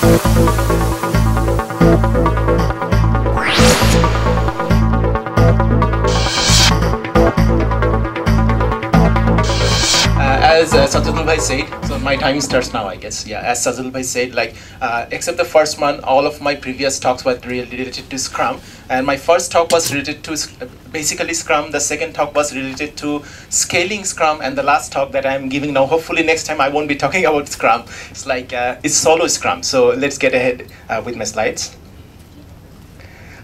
As Sajjadul Bhai said, so my time starts now, I guess. Yeah, as Sajjadul Bhai said, except the first one, all of my previous talks were related to Scrum. And my first talk was related to basically Scrum. The second talk was related to scaling Scrum. And the last talk that I'm giving now, hopefully next time I won't be talking about Scrum. It's solo Scrum. So let's get ahead with my slides.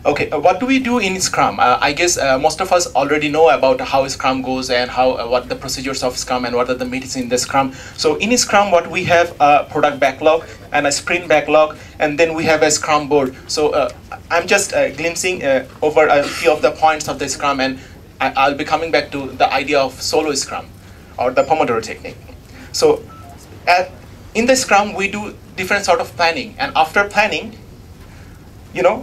Okay, what do we do in Scrum? I guess most of us already know about how Scrum goes and how what the procedures of Scrum and what are the meetings in the Scrum. So in Scrum, what we have a product backlog and a sprint backlog, and then we have a Scrum board. So I'm just glimpsing over a few of the points of the Scrum, and I'll be coming back to the idea of solo Scrum or the Pomodoro technique. So in the Scrum, we do different sort of planning, and after planning,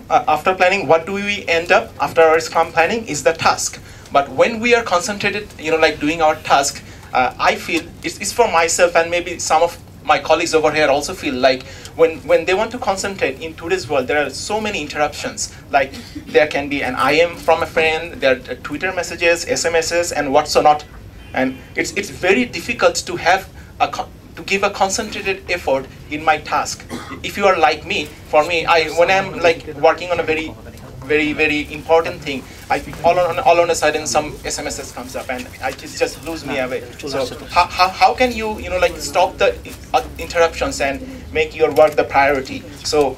after planning, what do we end up after our Scrum planning is the task. But when we are concentrated, doing our task, I feel it's for myself, and maybe some of my colleagues over here also feel like when they want to concentrate in today's world, there are so many interruptions. Like there can be an IM from a friend, there are Twitter messages, SMSs, and what's not. And it's very difficult to have to give a concentrated effort in my task. If you are like me, for me, when I'm working on a very, very important thing, all on a sudden some SMSs comes up and it just blows me away. So how can you stop the interruptions and make your work the priority? So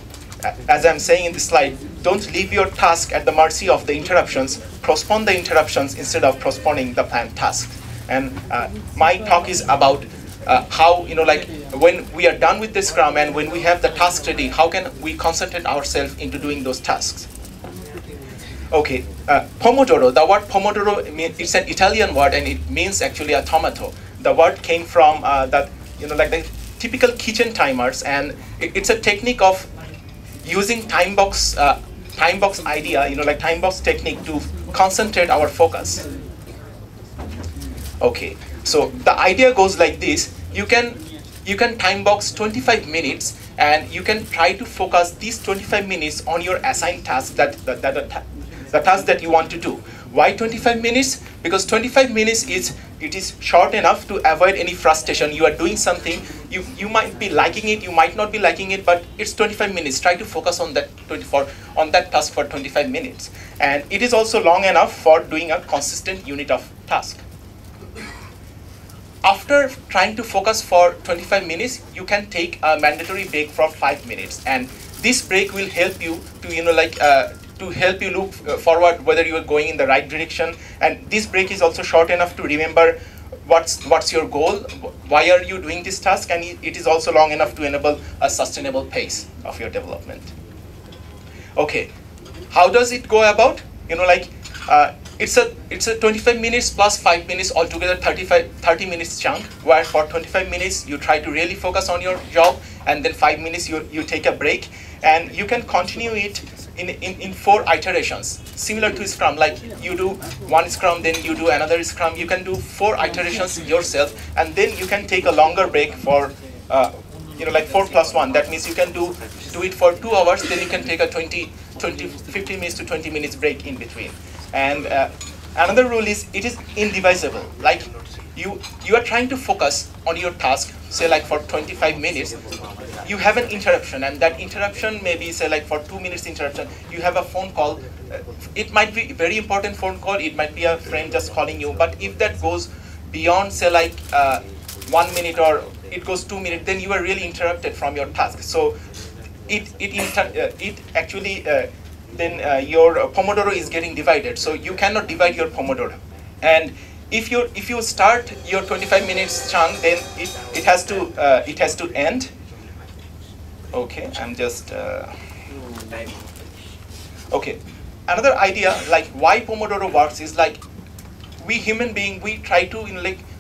as I'm saying in this slide, don't leave your task at the mercy of the interruptions. Postpone the interruptions instead of postponing the planned task. And my talk is about how, when we are done with the Scrum and when we have the task ready, how can we concentrate ourselves into doing those tasks? Okay, Pomodoro, the word Pomodoro, it's an Italian word and it means actually a tomato. The word came from the typical kitchen timers, and it's a technique of using time box idea, time box technique to concentrate our focus. Okay, so the idea goes like this. You can time box 25 minutes and you can try to focus these 25 minutes on your assigned task, the task that you want to do. Why 25 minutes? Because 25 minutes is short enough to avoid any frustration. You are doing something, you might be liking it, you might not be liking it, but it's 25 minutes. Try to focus on that task for 25 minutes. And it is also long enough for doing a consistent unit of task. After trying to focus for 25 minutes, you can take a mandatory break for 5 minutes, and this break will help you to help you look forward whether you are going in the right direction. And this break is also short enough to remember what's your goal, why are you doing this task, and it is also long enough to enable a sustainable pace of your development. Okay, how does it go about? It's a 25 minutes plus 5 minutes, altogether 30 minutes chunk, where for 25 minutes you try to really focus on your job, and then 5 minutes you take a break, and you can continue it in 4 iterations, similar to Scrum. Like you do one Scrum, then you do another Scrum. You can do 4 iterations yourself, and then you can take a longer break for 4 plus 1. That means you can do it for 2 hours, then you can take a 15 minutes to 20 minutes break in between. And another rule is it is indivisible. Like you are trying to focus on your task, say for 25 minutes, you have an interruption, and that interruption maybe say for 2 minutes interruption, you have a phone call. It might be a very important phone call, it might be a friend just calling you, but if that goes beyond say 1 minute or it goes 2 minutes, then you are really interrupted from your task. So it actually then your Pomodoro is getting divided. So you cannot divide your Pomodoro. And if you start your 25 minutes chunk, then it has to end. Okay, I'm just okay. Another idea why Pomodoro works is we human beings, we try to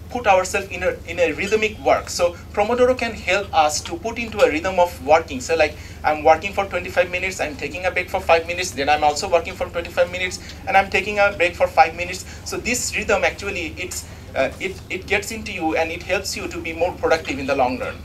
put ourselves in a rhythmic work. So Pomodoro can help us to put into a rhythm of working. So I'm working for 25 minutes, I'm taking a break for 5 minutes, then I'm also working for 25 minutes, and I'm taking a break for 5 minutes. So this rhythm actually, it gets into you and it helps you to be more productive in the long run.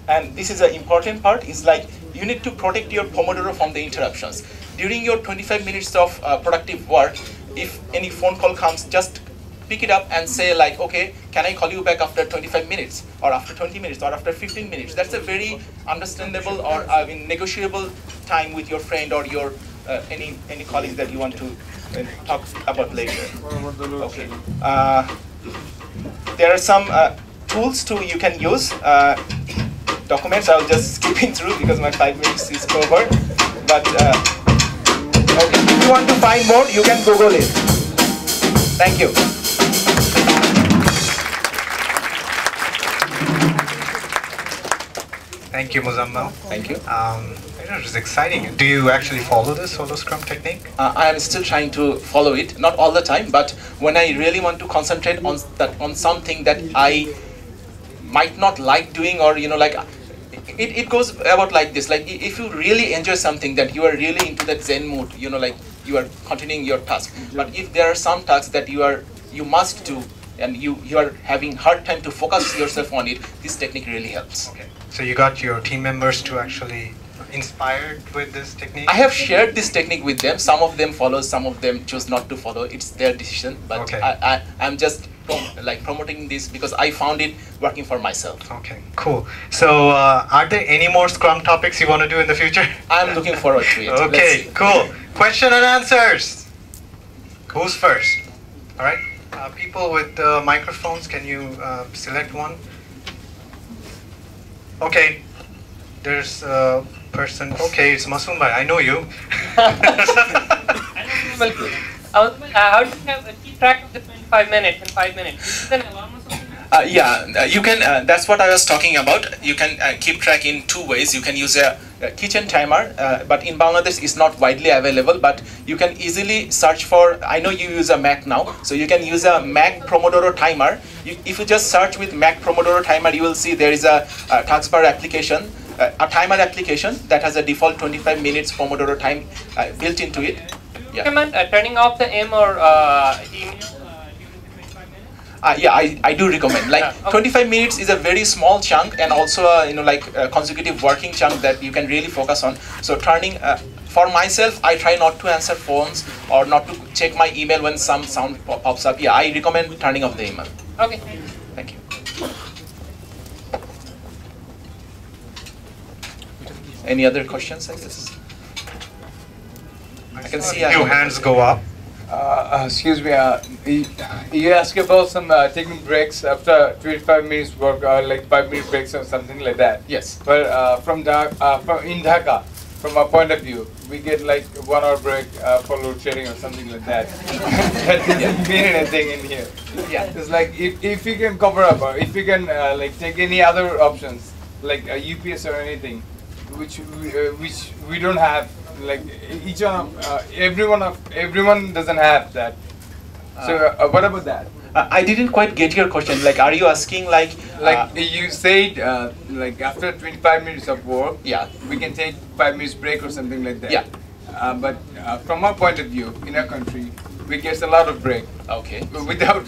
and this is an important part, is like you need to protect your Pomodoro from the interruptions. During your 25 minutes of productive work, if any phone call comes, just pick it up and say like, okay, can I call you back after 25 minutes or after 20 minutes or after 15 minutes? That's a very understandable or negotiable time with your friend or your any colleagues that you want to talk about later. Okay. There are some tools too you can use. Documents I'll just skipping through because my 5 minutes is over. But okay, if you want to find more, you can Google it. Thank you. Thank you, Mozammel. Thank you. It was exciting. Do you actually follow the solo scrum technique? I am still trying to follow it, not all the time, but when I really want to concentrate on something that I might not like doing, or like it goes about like this. Like if you really enjoy something, that you are really into that Zen mood, like you are continuing your task. But if there are some tasks that you must do, and you are having hard time to focus yourself on it, this technique really helps. Okay. So you got your team members to actually inspired with this technique? I have shared this technique with them. Some of them follow, some of them choose not to follow. It's their decision. But okay. I'm just promoting this because I found it working for myself. Okay, cool. So are there any more Scrum topics you want to do in the future? I'm looking forward to it. Okay, cool. Question and answers. Who's first? All right. People with microphones, can you select one? Okay. There's a person. Okay, it's Masum bhai. I know you. How do you keep track of the 25 minutes and 5 minutes? Is there an alarm or something? Yeah, you can. That's what I was talking about. You can keep track in two ways. You can use a kitchen timer, but in Bangladesh it's not widely available. But you can easily search for. I know you use a Mac now, so you can use a Mac Pomodoro timer. If you just search with Mac Pomodoro timer, you will see there is a taskbar application, a timer application that has a default 25 minutes Pomodoro time built into it. Yeah. Recommend turning off the M or email. Yeah, I do recommend. Like okay. 25 minutes is a very small chunk, and also a consecutive working chunk that you can really focus on. So turning, for myself, I try not to answer phones or not to check my email when some sound pops up. Yeah, I recommend turning off the email. Okay. Thank you. Any other questions? I guess I can see a few hands go up. Excuse me, you asked about some taking breaks after 25 minutes work, like 5-minute breaks or something like that. Yes. But in Dhaka, from our point of view, we get like 1 hour break for load shedding or something like that. That doesn't mean anything in here. Yeah. It's like if you can cover up, or if you can like take any other options, like UPS or anything, which we don't have. Like each one, everyone doesn't have that. So what about that? I didn't quite get your question. Like, are you asking like you said like after 25 minutes of work, yeah, we can take 5 minutes break or something like that. Yeah. But from our point of view, in our country, we get a lot of break. Okay. Without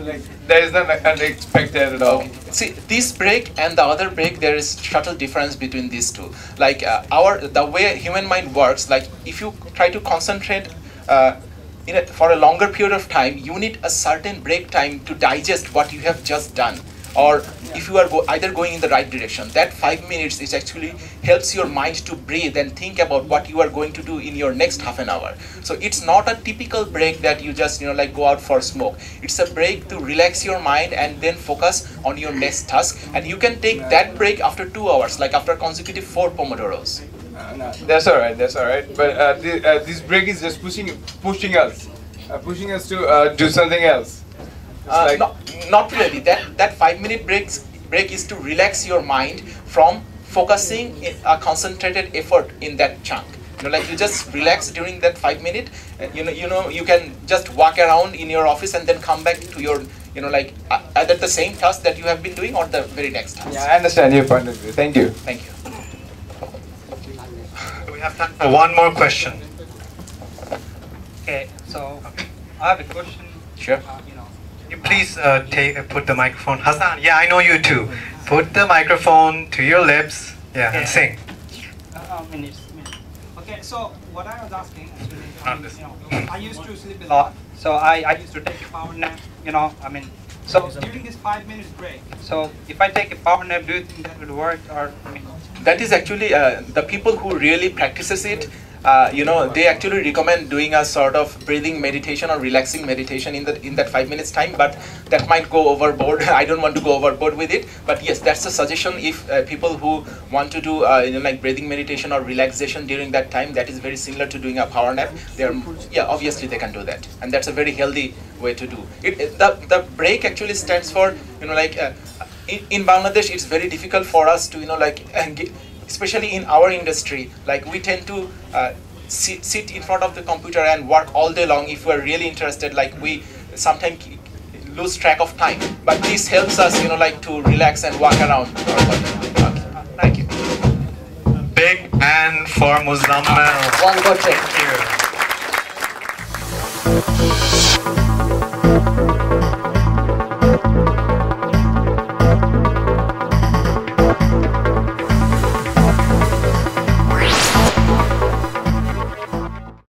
like that is not unexpected at all. Okay. See, this break and the other break, there is subtle difference between these two. Like the way human mind works, like if you try to concentrate for a longer period of time, you need a certain break time to digest what you have just done. Or if you are either going in the right direction, that 5 minutes is actually helps your mind to breathe and think about what you are going to do in your next half an hour. So it's not a typical break that you just like go out for smoke. It's a break to relax your mind and then focus on your next task. And you can take that break after 2 hours, like after consecutive 4 Pomodoros. No, that's all right. That's all right. But this break is just pushing us to do something else. Like not really. That 5-minute break is to relax your mind from focusing a concentrated effort in that chunk. Like you just relax during that 5 minute. You can just walk around in your office and then come back to your like either the same task that you have been doing or the very next task. Yeah, I understand your point of view. Thank you. Thank you. We have time for one more question. Okay, so I have a question. Sure. Can you please put the microphone? Hassan, yeah, I know you too. Put the microphone to your lips, yeah, and sing. Minutes. Okay, so what I was asking, Not this. I used to sleep a lot, so I used to take a power nap, so during this 5 minutes break, so if I take a power nap, do you think that would work, or, That is actually the people who really practices it. They actually recommend doing a sort of breathing meditation or relaxing meditation in that 5 minutes time, but that might go overboard. I don't want to go overboard with it, but yes, that's a suggestion. If people who want to do like breathing meditation or relaxation during that time, that is very similar to doing a power nap. Obviously they can do that, and that's a very healthy way to do it. The break actually stands for in Bangladesh, it's very difficult for us to especially in our industry, like we tend to sit in front of the computer and work all day long. If we're really interested, like we sometimes lose track of time, but this helps us to relax and walk around. Okay. Thank you. Big hand for Mozammel. One more check. Thank you.